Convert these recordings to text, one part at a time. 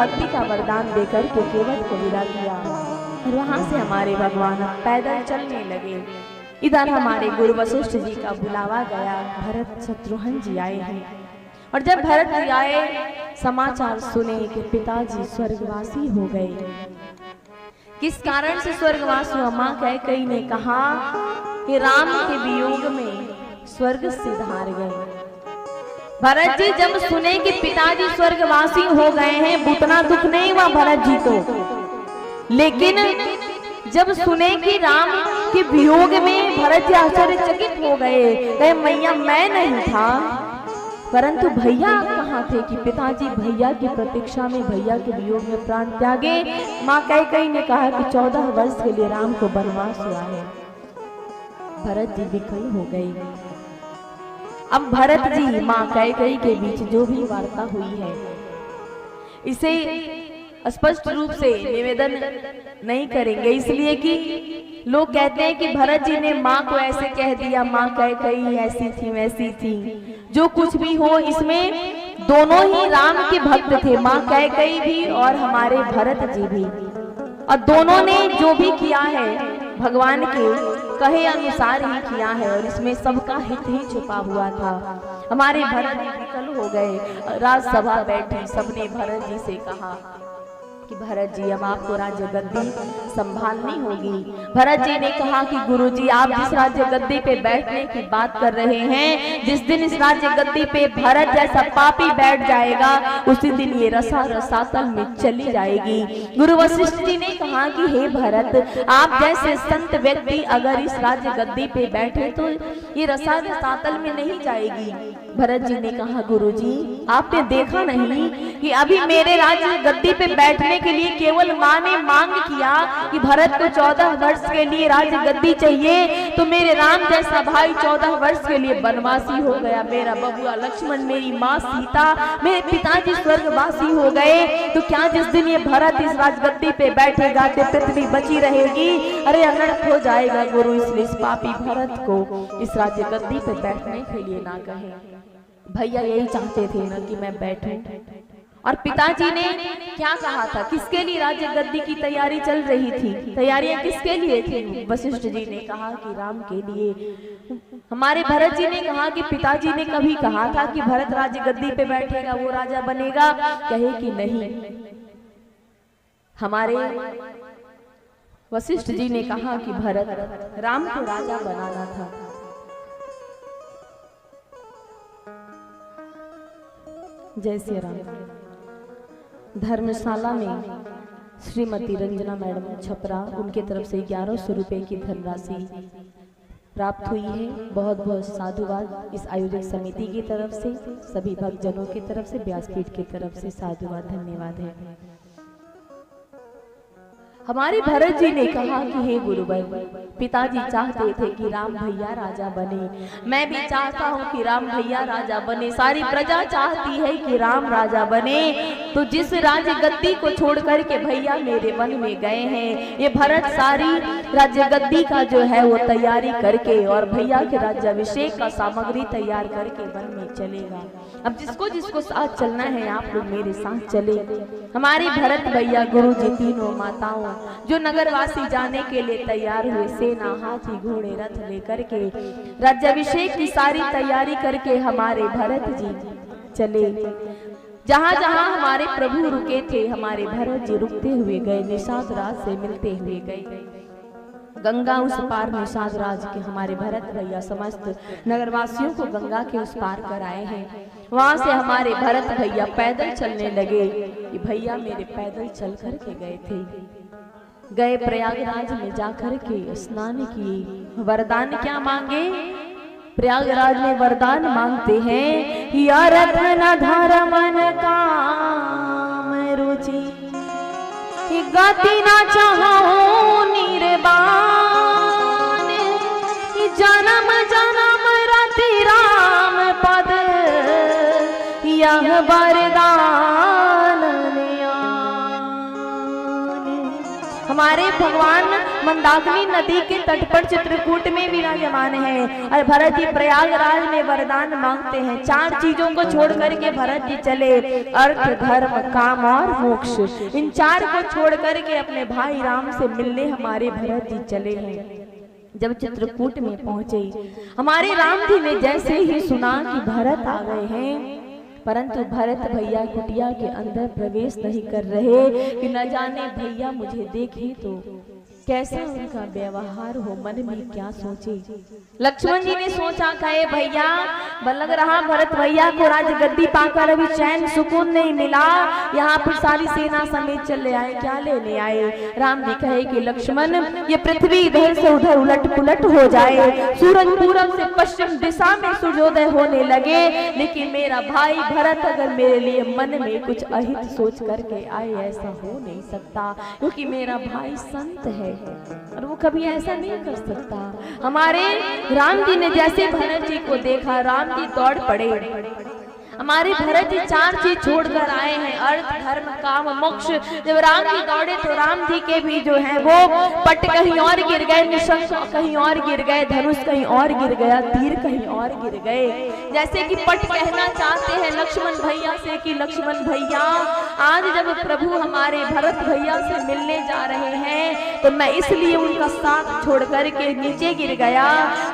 भक्ति का वरदान देकर के केवट को विदा किया और वहां से हमारे भगवान पैदल चलने लगे। इधर हमारे गुरु वशिष्ठ जी का बुलावा गया, भरत शत्रुघ्न जी आए हैं। और जब भरत जी आए, समाचार सुने कि पिताजी स्वर्गवासी हो गए। किस कारण से स्वर्गवासी हुआ? मां कैकेयी ने कहा कि राम के वियोग में स्वर्ग से धार गए। भरत जी जब सुने कि पिताजी स्वर्गवासी हो गए हैं, उतना दुख नहीं हुआ भरत जी को, लेकिन जब सुने कि राम के वियोग में भरत जी आश्चर्यचकित हो गए। कहे मैया मैं नहीं था, परंतु भैया कहाँ थे कि पिताजी भैया की प्रतीक्षा में, भैया के वियोग में प्राण त्यागे। माँ कैकेयी ने कहा कि 14 वर्ष के लिए राम को वनवास हुआ है। भरत जी विकल हो गए। अब भरत जी माँ कैकेयी के बीच जो भी वार्ता हुई है, इसे स्पष्ट रूप से निवेदन नहीं करेंगे, इसलिए कि लोग कहते हैं कि भरत जी ने माँ को ऐसे कह दिया, माँ कैकेयी ऐसी थी वैसी थी। जो कुछ भी हो, इसमें दोनों ही राम के भक्त थे, माँ कैकेयी भी और हमारे भरत जी भी, और दोनों ने जो भी किया है भगवान के कहे अनुसार ही किया है, और इसमें सबका हित ही छुपा हुआ था। हमारे भरत जी विकल हो गए। राजसभा बैठी, सबने भरत जी से कहा कि भरत जी अब आपको राज्य गद्दी संभालनी होगी। भरत जी ने कहा कि गुरुजी आप जिस राज्य गद्दी पे बैठने की बात कर रहे हैं, जिस दिन इस राज्य गद्दी पे भरत जैसा पापी बैठ जाएगा, उसी दिन ये रसा रसातल में चली जाएगी। गुरु वशिष्ठ जी ने कहा कि हे भरत, आप जैसे संत व्यक्ति अगर इस राज्य गद्दी पे बैठे तो ये रसा रसातल में नहीं जाएगी। भरत जी ने कहा गुरुजी आपने देखा नहीं कि अभी मेरे राज्य गद्दी पे बैठने के लिए केवल माँ ने मांग किया कि भरत को 14 वर्ष के लिए राज्य गद्दी चाहिए, तो मेरे राम जैसा भाई 14 वर्ष के लिए वनवासी हो गया। मेरा बबुआ लक्ष्मण, मेरी माँ सीता, मेरे पिताजी स्वर्गवासी हो गए, तो क्या जिस दिन ये भरत इस राजगद्दी पे बैठेगा तो पृथ्वी बची रहेगी? अरे अनर्थ हो जाएगा गुरु, इसलिए इस पापी भरत को इस राज्य गद्दी पे बैठने के लिए ना कहे। भैया यही चाहते थे ना कि मैं बैठूं। और पिताजी ने क्या कहा था, किसके लिए राज्य गद्दी की तैयारी चल रही थी? तैयारियां किसके लिए थी? वशिष्ठ जी ने कहा कि राम के लिए। हमारे भरत जी ने कहा कि पिताजी ने कभी कहा था कि भरत राज्य गद्दी पे बैठेगा, वो राजा बनेगा? कहे कि नहीं। हमारे वशिष्ठ जी ने कहा कि भरत राम को राजा बनाना था। जय श्री राम। धर्मशाला में श्रीमती रंजना मैडम छपरा, उनके तरफ से 1100 रुपए की धनराशि प्राप्त हुई है। बहुत बहुत साधुवाद इस आयोजक समिति की तरफ से, सभी भक्तजनों की तरफ से, व्यासपीठ की तरफ से साधुवाद, धन्यवाद है। हमारे भरत जी ने कहा कि हे गुरुवर, पिताजी चाहते थे कि राम भैया राजा बने, मैं भी चाहता हूँ कि राम भैया राजा बने, सारी प्रजा चाहती है कि राम राजा बने, तो जिस राज्य गद्दी को छोड़ करके भैया मेरे वन में गए हैं, ये भरत सारी राज्य गद्दी का जो है वो तैयारी करके और भैया के राज्याभिषेक का सामग्री तैयार करके वन में चलेगा। अब जिसको जिसको साथ चलना है आप लोग मेरे साथ चले। हमारे भरत भैया, गुरु जी, तीनों माताओं जो नगरवासी जाने के लिए तैयार हुए, सेना, हाथी, घोड़े, रथ लेकर के राज्याभिषेक की सारी तैयारी करके हमारे भरत जी चले। जहां जहां हमारे प्रभु रुके थे, हमारे भरत जी रुकते हुए गए, निषाद राज से मिलते हुए गए। गंगा उस पार निषाद राज के हमारे भरत भैया समस्त नगरवासियों को गंगा के उस पार कराए हैं। वहां से हमारे भरत भैया पैदल चलने लगे। ये भैया मेरे पैदल चल कर के गए थे, गए प्रयागराज में जाकर के स्नान किए। वरदान क्या मांगे? प्रयागराज में वरदान मांगते हैं, या रत्न धर मन काम रुचि, गति ना चाहो निर्बाण, जन्म जन्म रति राम पद, यह वरदान। हमारे भगवान मंदाकिनी नदी के तट पर चित्रकूट में विराजमान है और भरत जी प्रयागराज में वरदान मांगते हैं। 4 चीजों को छोड़ करके भरत जी चले, अर्थ, धर्म, काम और मोक्ष। इन 4 को छोड़ करके अपने भाई राम से मिलने हमारे भरत जी चले हैं। जब चित्रकूट में पहुंचे, हमारे राम जी ने जैसे ही सुना कि भरत आ गए हैं, परंतु भरत भैया कुटिया के अंदर प्रवेश नहीं कर रहे कि न जाने भैया मुझे देखे तो कैसा उनका व्यवहार हो, मन में क्या सोचे। लक्ष्मण जी ने सोचा कहे भैया लग रहा भरत भैया को राजगद्दी पाकर अभी चैन सुकून नहीं मिला, यहाँ पर सारी सेना समेत चले आए, क्या लेने आए। राम जी कहे कि लक्ष्मण ये पृथ्वी इधर से उधर उलट पुलट हो जाए, सूरज पूरब से पश्चिम दिशा में सूर्योदय होने लगे, लेकिन मेरा भाई भरत अगर मेरे लिए मन में कुछ अहित सोच करके आए, ऐसा हो नहीं सकता, क्योंकि मेरा भाई संत है और वो कभी ऐसा नहीं कर सकता। हमारे राम जी ने जैसे भरत जी को देखा, राम जी दौड़ पड़े। हमारे भरत जी 4 चीज छोड़कर आए हैं, अर्थ, धर्म, काम, मोक्ष। जब राम जी दौड़े तो राम जी के भी जो है वो पट कहीं और गिर गए, निशंक कहीं और गिर गए, धनुष कहीं और गिर गया, तीर कहीं और गिर गए। जैसे कि पट कहना चाहते हैं लक्ष्मण भैया से कि लक्ष्मण भैया आज जब प्रभु हमारे भरत भैया से मिलने जा रहे हैं तो मैं इसलिए उनका साथ छोड़ करके नीचे गिर गया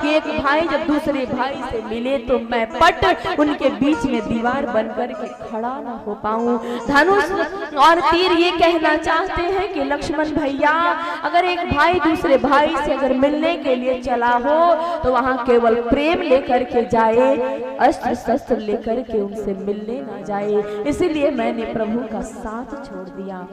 कि एक भाई जब दूसरे भाई से मिले तो मैं पट उनके बीच में दीवार बनकर के खड़ा ना हो पाऊं। धनुष और तीर ये कहना चाहते हैं कि लक्ष्मण भैया अगर एक भाई दूसरे भाई से अगर मिलने के लिए चला हो तो वहां केवल प्रेम लेकर के जाए, अस्त्र शस्त्र लेकर के उनसे मिलने ना जाए। इसीलिए मैंने प्रभु का साथ छोड़ दिया।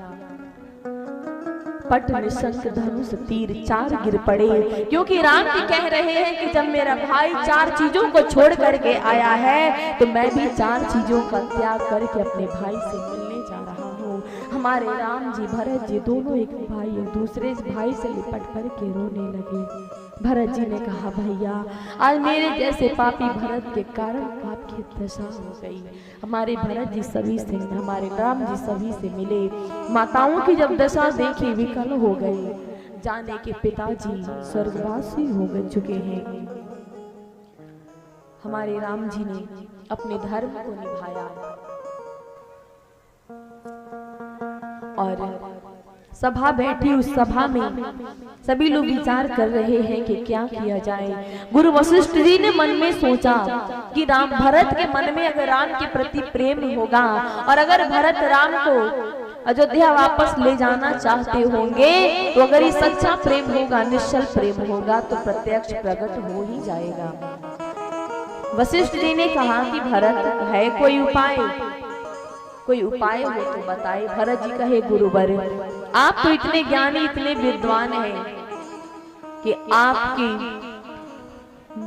पट, निशंक, धनुष, तीर 4 गिर पड़े, क्योंकि राम जी कह रहे हैं कि जब मेरा भाई 4 चीजों को छोड़ करके आया है तो मैं भी 4 चीजों का त्याग करके अपने भाई से मिलने जा रहा हूँ। हमारे राम जी भरत जी दोनों एक भाई एक दूसरे भाई से लिपट कर के रोने लगे। भरत जी ने कहा भैया आज मेरे जैसे पापी भरत के कारण आपकी दशा हो गई। हमारे भरत जी सभी से, हमारे राम जी सभी से मिले, माताओं की जब दशा देखी विकल हो गए, जाने के पिताजी स्वर्गवासी हो चुके हैं। हमारे राम जी ने अपने धर्म को निभाया और सभा बैठी, उस सभा में सभी लोग विचार कर रहे हैं कि क्या किया जाए। गुरु वशिष्ठ जी ने मन में सोचा कि राम भरत के मन में अगर राम के प्रति प्रेम होगा और अगर भरत राम को अयोध्या वापस ले जाना चाहते होंगे तो अगर ये सच्चा प्रेम होगा, निश्चल प्रेम होगा तो प्रत्यक्ष प्रकट हो ही जाएगा। वशिष्ठ जी ने कहा कि भरत है कोई उपाय, कोई उपाय हो तो बताए। भरत जी कहे गुरुवर आप तो इतने ज्ञानी इतने विद्वान हैं कि आपकी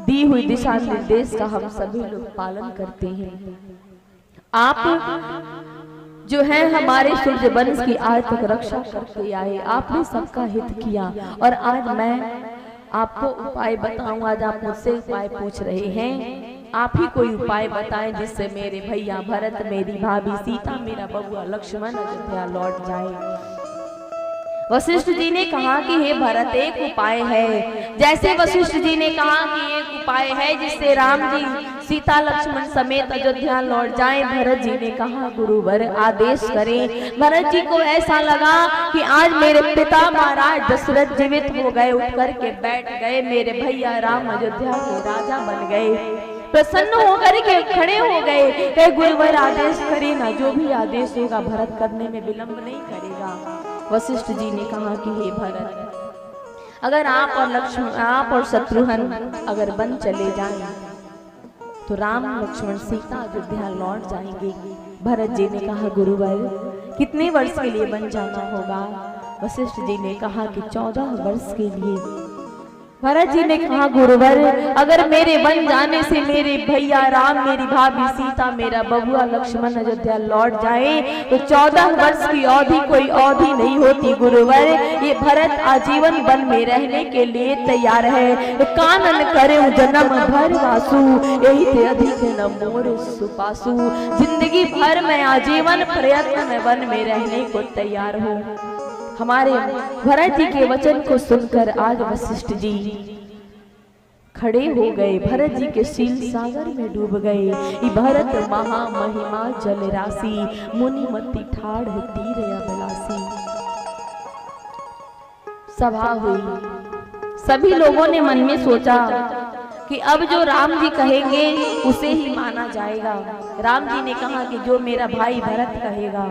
दी हुई दिशा निर्देश का हम सभी लोग पालन करते हैं। आप जो है हमारे सूर्य वंश की आज तक रक्षा करते आए, आपने सबका हित किया और आज मैं आपको उपाय बताऊं। आज आप मुझसे उपाय पूछ रहे हैं, आप ही कोई उपाय बताएं जिससे मेरे भैया भरत, मेरी भाभी सीता, मेरा बबुआ लक्ष्मण अयोध्या लौट जाए। वशिष्ठ जी ने कहा कि हे भरत एक उपाय है। जैसे वशिष्ठ जी ने कहा कि एक उपाय है जिससे राम जी सीता लक्ष्मण समेत अयोध्या लौट जाएं, भरत जी ने कहा गुरुवर आदेश करें। भरत जी को ऐसा लगा कि आज मेरे पिता महाराज दशरथ जीवित हो गए, उठ करके बैठ गए, मेरे भैया राम अयोध्या के राजा बन गए। प्रसन्न होकर के खड़े हो गए, कहे गुरुवर आदेश करे ना, जो भी आदेश होगा भरत करने में विलंब नहीं करेगा। वशिष्ठ जी ने कहा कि हे भरत अगर आप और लक्ष्मण, आप और शत्रुघ्न अगर वन चले जाएं तो राम लक्ष्मण सीता अयोध्या लौट जाएंगे। भरत जी ने कहा गुरुवर कितने वर्ष के लिए वन जाना होगा? वशिष्ठ जी ने कहा कि 14 वर्ष के लिए। भरत जी ने कहा गुरुवर अगर मेरे वन जाने से मेरे भैया राम, मेरी भाभी सीता, मेरा बबुआ लक्ष्मण अयोध्या लौट जाए तो 14 वर्ष की अवधि कोई अवधि नहीं होती गुरुवर। ये भरत आजीवन वन में रहने के लिए तैयार है। कानन करे जन्म भर वासु, यही ते अधिक न मोर सुपासु। जिंदगी भर में आजीवन प्रयत्न में वन में रहने को तैयार हूँ। हमारे भरत जी के वचन को सुनकर आज वशिष्ठ जी खड़े हो गए, भरत जी के शील सागर में डूब गए। ई भरत महा महिमा जल राशि, मुनि मति ठाढ़ तीर अबलासी। सभा हुई, सभी लोगों ने मन में सोचा कि अब जो राम जी कहेंगे उसे ही माना जाएगा। राम जी ने कहा कि जो मेरा भाई भरत कहेगा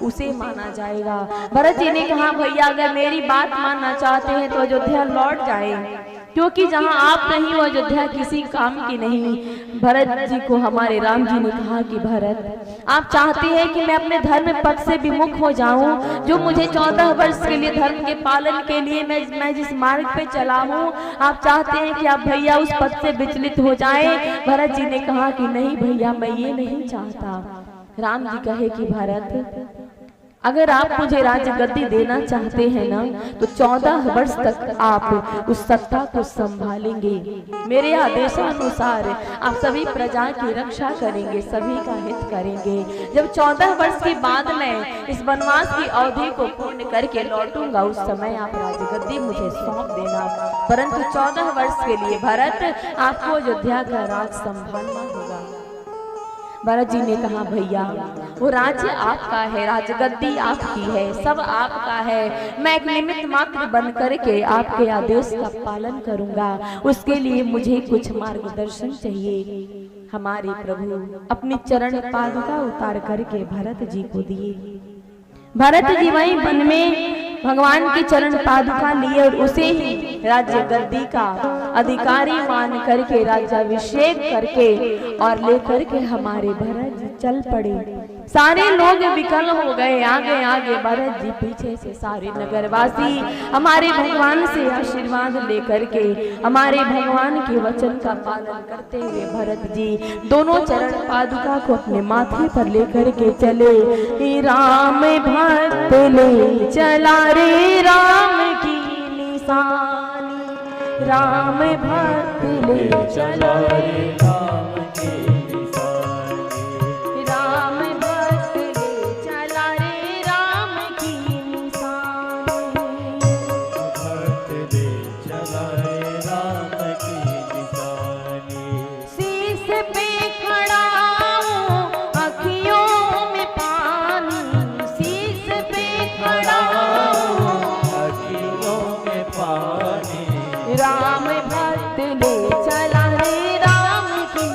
उसे माना जाएगा। भरत जी ने कहा भैया अगर मेरी बात मानना चाहते हैं तो अयोध्या लौट जाए, क्योंकि जहां आप नहीं वो अयोध्या किसी काम की नहीं। भरत जी को हमारे राम जी ने कहा कि भरत आप चाहते हैं कि मैं अपने धर्म पथ से विमुख हो जाऊं, जो मुझे 14 वर्ष के लिए धर्म के पालन के लिए मैं जिस मार्ग पे चला हूं, आप चाहते हैं कि आप भैया उस पथ से विचलित हो जाएं। भरत जी ने कहा कि नहीं भैया मैं ये नहीं चाहता। राम जी कहे कि भरत अगर आप मुझे राज्य गद्दी देना चाहते हैं ना तो 14 वर्ष तक आप उस सत्ता को संभालेंगे। मेरे आदेशानुसार आप सभी प्रजा की रक्षा करेंगे, सभी का हित करेंगे। जब 14 वर्ष के बाद मैं इस वनवास की अवधि को पूर्ण करके लौटूंगा उस समय आप राज्य गद्दी मुझे सौंप देना, परंतु 14 वर्ष के लिए भरत आपको अयोध्या का राज संभालना होगा। भरत जी ने कहा भैया वो राज्य आपका है, राजगद्दी आपकी है, सब आपका है। मैं एक निमित्त मात्र बन करके आपके आदेश का पालन करूंगा, उसके लिए मुझे कुछ मार्गदर्शन चाहिए। हमारे प्रभु अपनी चरण पादुका उतार करके भरत जी को दिए। भरत जी वहीं वन में भगवान की चरण पादुका लिए और उसे ही राज्य गद्दी का अधिकारी मान करके राज्याभिषेक करके और लेकर के हमारे भरत जी चल पड़े। सारे लोग विकल हो गए, आगे आगे भरत जी पीछे से सारे नगरवासी हमारे भगवान से आशीर्वाद लेकर के हमारे भगवान के वचन का पालन करते हुए भरत जी दोनों चरण पादुका को अपने माथे पर लेकर के चले। राम भक्त ले चला रे राम की निशानी, राम भक्त ले चला रे राम की निशानी, राम भक्त ले चला रे राम की निशानी, भक्त ले चला रे राम की निशानी। शीश पे खड़ा हूँ अखियों में पानी, शीश पे खड़ा राम भक्त ले चला रे राम की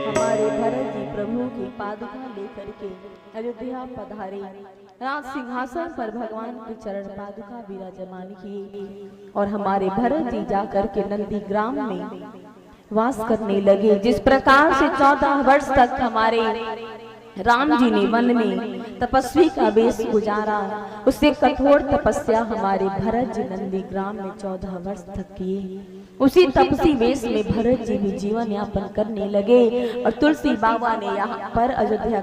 हमारे भरत जी प्रभु की पादुका लेकर के अयोध्या पधारे। राज सिंहासन पर भगवान की चरण पादुका विराजमान किए और हमारे भरत जी जाकर के नंदी ग्राम में वास करने लगे। जिस प्रकार से 14 वर्ष तक हमारे राम जी ने वन में तपस्वी का वेश गुजारा, उससे कठोर तपस्या हमारे भरत जी नंदी ग्राम में 14 वर्ष तक किए। उसी तपसी वेश में भरत जी भी जीवन यापन करने लगे और तुलसी बाबा ने यहाँ पर अयोध्या